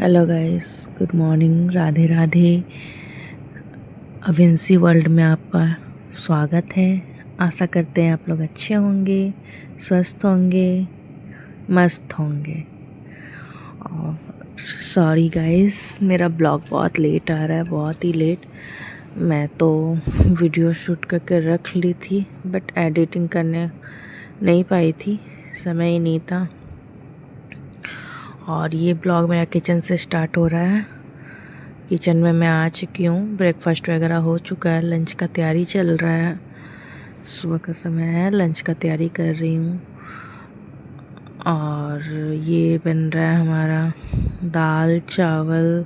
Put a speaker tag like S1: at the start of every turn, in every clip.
S1: Hello guys, good morning, Radhe Radhe. अविंसी world में आपका स्वागत है। आशा करते हैं आप लोग अच्छे होंगे, स्वस्थ होंगे, मस्त होंगे। और सॉरी गाइस, मेरा ब्लॉग बहुत लेट आ रहा है, बहुत ही लेट। मैं तो वीडियो शूट करके रख ली थी बट एडिटिंग करने नहीं पाई थी, समय ही नहीं था। और ये ब्लॉग मेरा किचन से स्टार्ट हो रहा है। किचन में मैं आ चुकी हूँ, ब्रेकफास्ट वगैरह हो चुका है, लंच का तैयारी चल रहा है। सुबह का समय है, लंच का तैयारी कर रही हूँ। और ये बन रहा है हमारा दाल चावल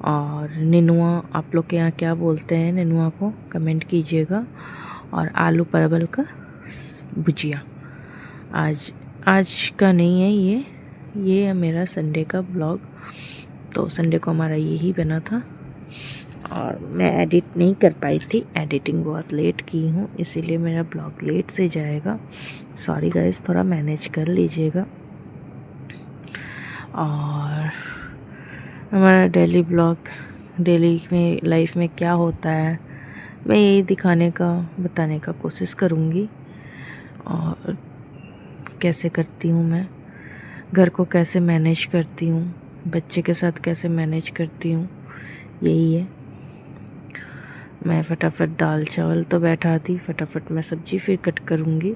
S1: और निनुआ। आप लोग के यहाँ क्या बोलते हैं निनुआ को, कमेंट कीजिएगा। और आलू परवल का भुजिया। आज का नहीं है ये है मेरा संडे का ब्लॉग। तो संडे को हमारा यही बना था और मैं एडिट नहीं कर पाई थी, एडिटिंग बहुत लेट की हूँ, इसीलिए मेरा ब्लॉग लेट से जाएगा। सॉरी गाइस, थोड़ा मैनेज कर लीजिएगा। और हमारा डेली ब्लॉग, डेली में लाइफ में क्या होता है, मैं यही दिखाने का, बताने का कोशिश करूँगी। और कैसे करती हूँ मैं, घर को कैसे मैनेज करती हूँ, बच्चे के साथ कैसे मैनेज करती हूँ, यही है। मैं फटाफट दाल चावल तो बैठा दी, फटाफट मैं सब्ज़ी फिर कट करूँगी।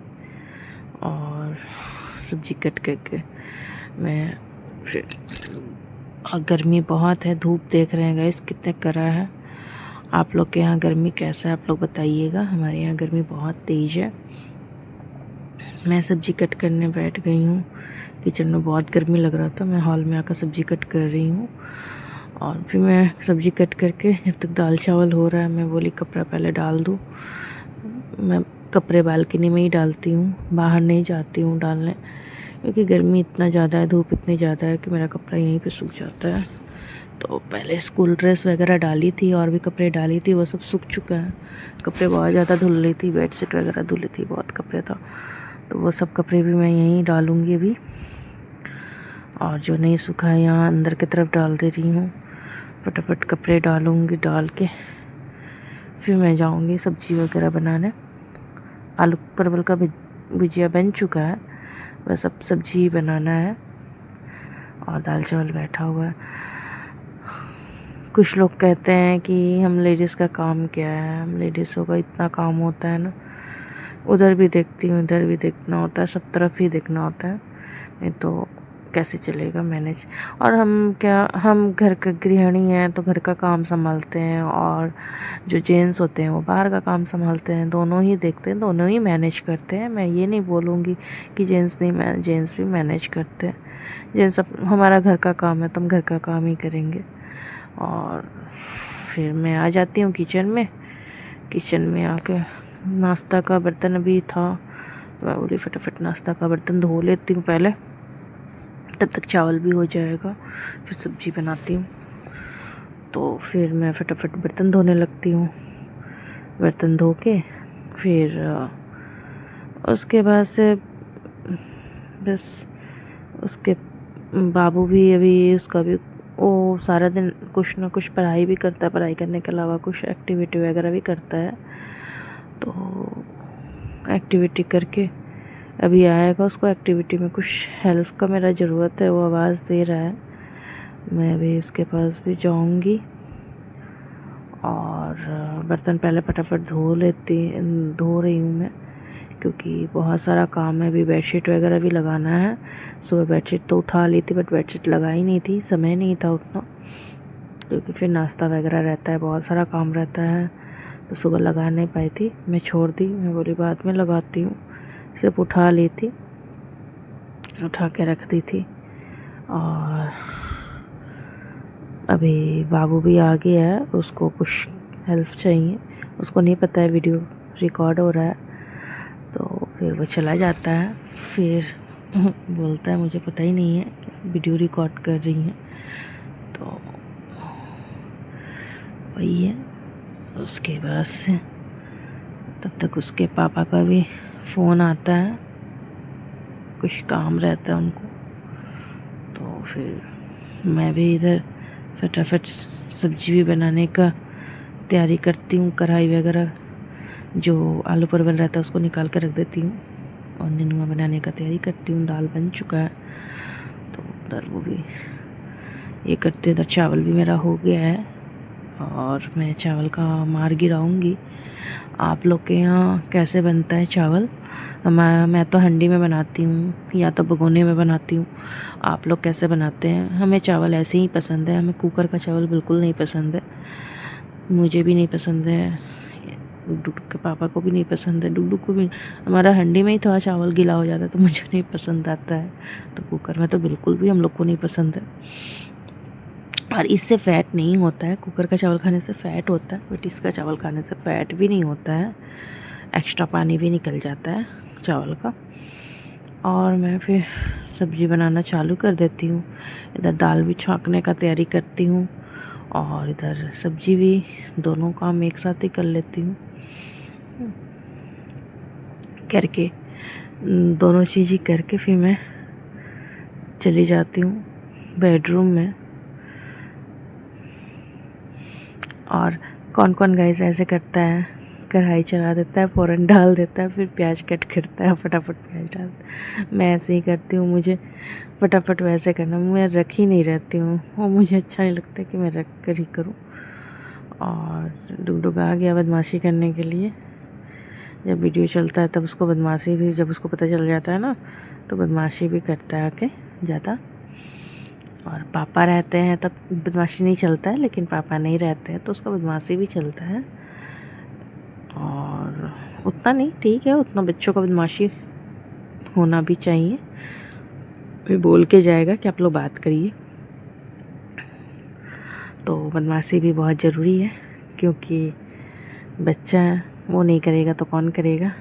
S1: और सब्ज़ी कट करके मैं फिर, और गर्मी बहुत है, धूप देख रहे हैं गाइस कितने कड़ा है। आप लोग के यहाँ गर्मी कैसा है आप लोग बताइएगा। हमारे यहाँ गर्मी बहुत तेज़ है। मैं सब्ज़ी कट करने बैठ गई हूँ। किचन में बहुत गर्मी लग रहा था, मैं हॉल में आकर सब्ज़ी कट कर रही हूँ। और फिर मैं सब्ज़ी कट करके जब तक दाल चावल हो रहा है, मैं बोली कपड़ा पहले डाल दूँ। मैं कपड़े बालकनी में ही डालती हूँ, बाहर नहीं जाती हूँ डालने, क्योंकि गर्मी इतना ज़्यादा है, धूप इतनी ज़्यादा है कि मेरा कपड़ा यहीं पे सूख जाता है। तो पहले स्कूल ड्रेस वगैरह डाली थी और भी कपड़े डाली थी, वो सब सूख चुका है। कपड़े बहुत ज़्यादा धुल रही थी, बेडशीट वगैरह धुली थी, बहुत कपड़े था। तो वो सब कपड़े भी मैं यहीं डालूँगी अभी। और जो नहीं सूखा है यहाँ अंदर की तरफ डाल दे रही हूँ। फटाफट कपड़े डालूँगी, डाल के फिर मैं जाऊँगी सब्ज़ी वगैरह बनाने। आलू परवल का भुजिया बन चुका है, बस अब सब्ज़ी बनाना है। और दाल चावल बैठा हुआ है। कुछ लोग कहते हैं कि हम लेडीज़ का काम क्या है, हम लेडीज़ों का इतना काम होता है ना, उधर भी देखती हूँ, इधर भी देखना होता है, सब तरफ ही देखना होता है, नहीं तो कैसे चलेगा मैनेज। और हम घर का गृहिणी हैं तो घर का काम संभालते हैं, और जो जेंट्स होते हैं वो बाहर का काम संभालते हैं, दोनों ही देखते हैं, दोनों ही मैनेज करते हैं। मैं ये नहीं बोलूँगी कि जेंट्स नहीं, जेंट्स भी मैनेज करते हैं। जेंट्स हमारा घर का काम है तो हम घर का काम ही करेंगे। और फिर मैं आ जाती हूँ किचन में। किचन में आके नाश्ता का बर्तन अभी था, तो मैं बोली फटाफट नाश्ता का बर्तन धो लेती हूँ पहले, तब तक चावल भी हो जाएगा, फिर सब्ज़ी बनाती हूँ। तो फिर मैं फटाफट बर्तन धोने लगती हूँ। बर्तन धो के फिर उसके बाद से बस, उसके बाबू भी अभी, उसका भी वो सारा दिन कुछ ना कुछ पढ़ाई भी करता है, पढ़ाई करने के अलावा कुछ एक्टिविटी वगैरह भी करता है। तो एक्टिविटी करके अभी आएगा, उसको एक्टिविटी में कुछ हेल्प का मेरा ज़रूरत है, वो आवाज़ दे रहा है। मैं अभी उसके पास भी जाऊंगी। और बर्तन पहले फटाफट धो रही हूँ मैं, क्योंकि बहुत सारा काम है। अभी बेडशीट वगैरह भी लगाना है। सुबह बेडशीट तो उठा ली थी बट बेडशीट लगाई नहीं थी, समय नहीं था उतना, क्योंकि फिर नाश्ता वगैरह रहता है, बहुत सारा काम रहता है, तो सुबह लगा नहीं पाई थी, मैं छोड़ दी। मैं बोली बाद में लगाती हूँ, सिर्फ उठा ली थी, उठा के रख दी थी। और अभी बाबू भी आ गया है, उसको कुछ हेल्प चाहिए, उसको नहीं पता है वीडियो रिकॉर्ड हो रहा है, तो फिर वो चला जाता है। फिर बोलता है मुझे पता ही नहीं है कि वीडियो रिकॉर्ड कर रही हैं, तो वही है। उसके बाद से तब तक उसके पापा का भी फ़ोन आता है, कुछ काम रहता है उनको, तो फिर मैं भी इधर फटाफट सब्जी भी बनाने का तैयारी करती हूँ। कढ़ाई वगैरह जो आलू परवल रहता है उसको निकाल कर रख देती हूँ और नेनुआ बनाने का तैयारी करती हूँ। दाल बन चुका है तो उधर वो भी ये करते, इधर चावल भी मेरा हो गया है और मैं चावल का मार गिराऊंगी। आप लोग के यहाँ कैसे बनता है चावल? मैं तो हंडी में बनाती हूँ या तो भगोने में बनाती हूँ। आप लोग कैसे बनाते हैं? हमें चावल ऐसे ही पसंद है, हमें कुकर का चावल बिल्कुल नहीं पसंद है। मुझे भी नहीं पसंद है, डुडू के पापा को भी नहीं पसंद है, डुडू को भी। हमारा हंडी में ही थोड़ा चावल गीला हो जाता है तो मुझे नहीं पसंद आता है, तो कुकर में तो बिल्कुल भी हम लोग को नहीं पसंद है। और इससे फ़ैट नहीं होता है, कुकर का चावल खाने से फ़ैट होता है, बट इसका चावल खाने से फ़ैट भी नहीं होता है, एक्स्ट्रा पानी भी निकल जाता है चावल का। और मैं फिर सब्ज़ी बनाना चालू कर देती हूँ। इधर दाल भी छौंकने का तैयारी करती हूँ और इधर सब्ज़ी भी, दोनों काम एक साथ ही कर लेती हूँ करके। दोनों चीज़ ही करके फिर मैं चली जाती हूँ बेडरूम में। और कौन कौन गाइस ऐसे करता है, कढ़ाई चला देता है, फ़ौरन डाल देता है, फिर प्याज कट करता है, फटाफट प्याज डालता है। मैं ऐसे ही करती हूँ, मुझे फटाफट वैसे करना, मैं रख ही नहीं रहती हूँ, वो मुझे अच्छा नहीं लगता कि मैं रख कर ही करूँ। और डुगडुग आ गया बदमाशी करने के लिए। जब वीडियो चलता है तब उसको बदमाशी भी, जब उसको पता चल जाता है ना तो बदमाशी भी करता है आके ज़्यादा। और पापा रहते हैं तब बदमाशी नहीं चलता है, लेकिन पापा नहीं रहते हैं तो उसका बदमाशी भी चलता है। और उतना नहीं, ठीक है, उतना बच्चों का बदमाशी होना भी चाहिए। फिर बोल के जाएगा कि आप लोग बात करिए, तो बदमाशी भी बहुत ज़रूरी है, क्योंकि बच्चा वो नहीं करेगा तो कौन करेगा।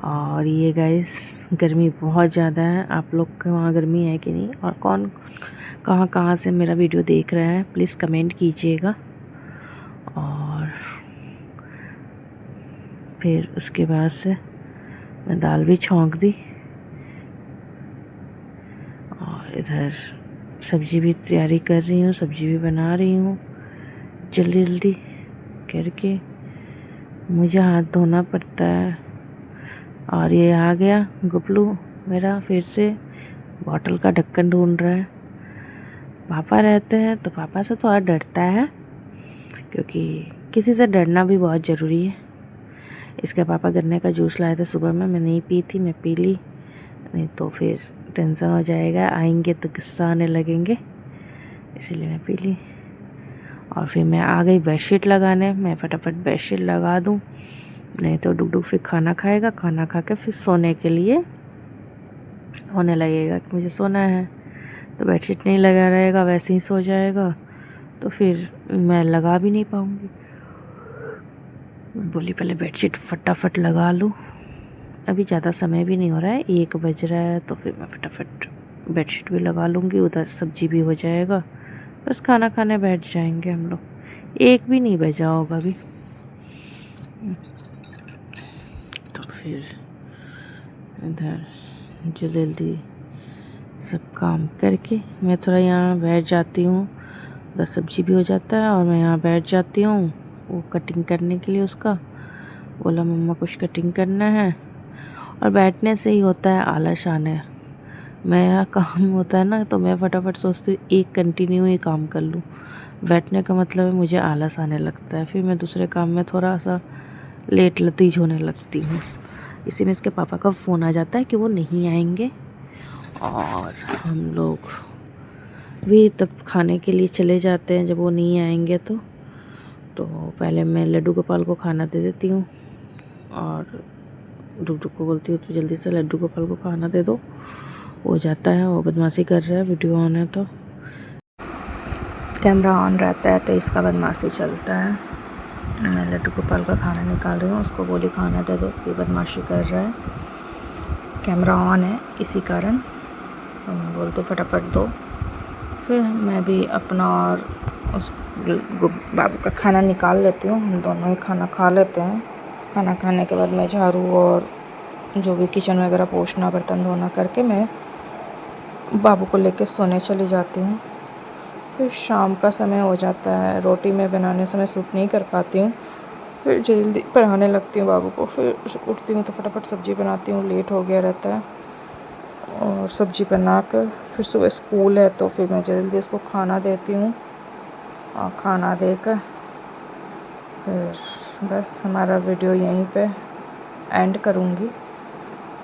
S1: और ये गाइस गर्मी बहुत ज़्यादा है, आप लोग के वहाँ गर्मी है कि नहीं, और कौन कहाँ से मेरा वीडियो देख रहा है प्लीज़ कमेंट कीजिएगा। और फिर उसके बाद से मैं दाल भी छौंक दी और इधर सब्ज़ी भी तैयारी कर रही हूँ, सब्ज़ी भी बना रही हूँ जल्दी जल्दी करके। मुझे हाथ धोना पड़ता है। और ये आ गया गुपलू मेरा, फिर से बॉटल का ढक्कन ढूंढ रहा है। पापा रहते हैं तो पापा से थोड़ा डरता है, क्योंकि किसी से डरना भी बहुत ज़रूरी है। इसके पापा गन्ने का जूस लाए थे सुबह में, मैं नहीं पी थी, मैं पी ली, नहीं तो फिर टेंशन हो जाएगा, आएंगे तो गुस्सा आने लगेंगे, इसीलिए मैं पी ली। और फिर मैं आ गई बेडशीट लगाने। मैं फटाफट बेडशीट लगा दूँ, नहीं तो डुगडुग फिर खाना खाएगा, खाना खा के फिर सोने के लिए होने लगेगा कि मुझे सोना है, तो बेडशीट नहीं लगा रहेगा, वैसे ही सो जाएगा, तो फिर मैं लगा भी नहीं पाऊँगी। बोली पहले बेडशीट फटाफट लगा लूँ, अभी ज़्यादा समय भी नहीं हो रहा है, 1 बज रहा है, तो फिर मैं फटाफट बेडशीट भी लगा लूँगी, उधर सब्जी भी हो जाएगा, बस खाना खाने बैठ जाएंगे हम लोग। 1 भी नहीं बजा होगा अभी। तो फिर इधर जल्दी सब काम करके मैं थोड़ा यहाँ बैठ जाती हूँ, उधर सब्जी भी हो जाता है और मैं यहाँ बैठ जाती हूँ वो कटिंग करने के लिए। उसका बोला मम्मा कुछ कटिंग करना है, और बैठने से ही होता है आलस आने। मेरा काम होता है ना तो मैं फटाफट सोचती हूँ एक कंटिन्यू ही काम कर लूँ, बैठने का मतलब है मुझे आलस आने लगता है, फिर मैं दूसरे काम में थोड़ा सा लेट लतीज होने लगती हूँ। इसी में इसके पापा का फ़ोन आ जाता है कि वो नहीं आएंगे, और हम लोग भी तब खाने के लिए चले जाते हैं जब वो नहीं आएंगे। तो पहले मैं लड्डू गोपाल को खाना दे देती हूँ और डुगडुग को बोलती हूँ तो जल्दी से लड्डू गोपाल को खाना दे दो। वो जाता है, वो बदमाशी कर रहा है, वीडियो ऑन है तो कैमरा ऑन रहता है तो इसका बदमाशी चलता है। मैं लड्डू गोपाल का खाना निकाल रही हूँ, उसको बोली खाना दे दो, ये बदमाशी कर रहा है, कैमरा ऑन है इसी कारण। तो मैं बोलती हूँ फटाफट दो। फिर मैं भी अपना और उस बाबू का खाना निकाल लेती हूँ, हम दोनों ही खाना खा लेते हैं। खाना खाने के बाद मैं झाड़ू और जो भी किचन वगैरह पोंछना बर्तन धोना करके मैं बाबू को लेके सोने चली जाती हूँ। फिर शाम का समय हो जाता है, रोटी मैं बनाने समय सूट नहीं कर पाती हूँ, फिर जल्दी पढ़ाने लगती हूँ बाबू को। फिर उठती हूँ तो फटाफट सब्ज़ी बनाती हूँ, लेट हो गया रहता है। और सब्ज़ी बनाकर फिर सुबह स्कूल है तो फिर मैं जल्दी उसको खाना देती हूँ, और खाना देकर फिर बस हमारा वीडियो यहीं पे एंड करूँगी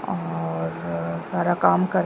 S1: और सारा काम कर